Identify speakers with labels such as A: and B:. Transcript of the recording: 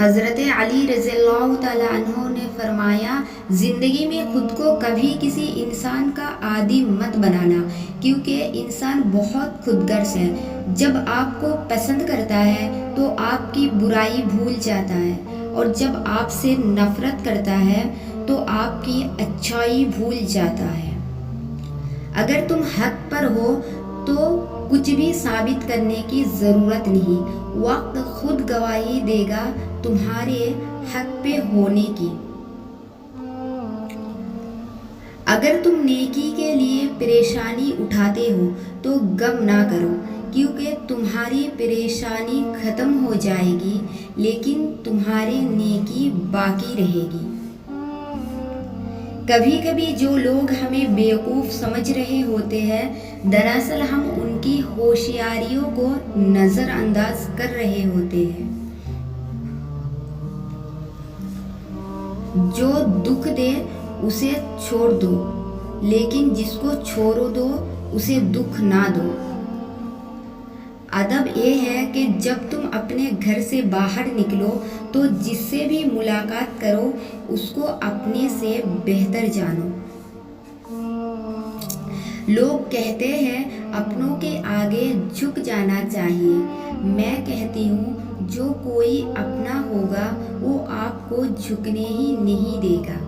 A: حضرت علی رضی اللہ تعالیٰ عنہ نے فرمایا، زندگی میں خود کو کبھی کسی انسان کا عادی مت بنانا، کیونکہ انسان بہت خود غرض ہے۔ جب آپ کو پسند کرتا ہے تو آپ کی برائی بھول جاتا ہے، اور جب آپ سے نفرت کرتا ہے تو آپ کی اچھائی بھول جاتا ہے۔ اگر تم حق پر ہو تو کچھ بھی ثابت کرنے کی ضرورت نہیں، وقت خود گواہی دے گا تمہارے حق پہ ہونے کی۔ اگر تم نیکی کے لیے پریشانی اٹھاتے ہو تو غم نہ کرو، کیونکہ تمہاری پریشانی ختم ہو جائے گی، لیکن تمہاری نیکی باقی رہے گی۔ کبھی کبھی جو لوگ ہمیں بیوقوف سمجھ رہے ہوتے ہیں، دراصل ہم ان کی ہوشیاریوں کو نظر انداز کر رہے ہوتے ہیں۔ جو دکھ دے اسے چھوڑ دو، لیکن جس کو چھوڑ دو اسے دکھ نہ دو۔ ادب یہ ہے کہ جب تم اپنے گھر سے باہر نکلو تو جس سے بھی ملاقات کرو اس کو اپنے سے بہتر جانو۔ لوگ کہتے ہیں اپنوں کے آگے جھک جانا چاہیے، میں کہتی ہوں جو کوئی اپنا ہوگا وہ آپ کو جھکنے ہی نہیں دے گا۔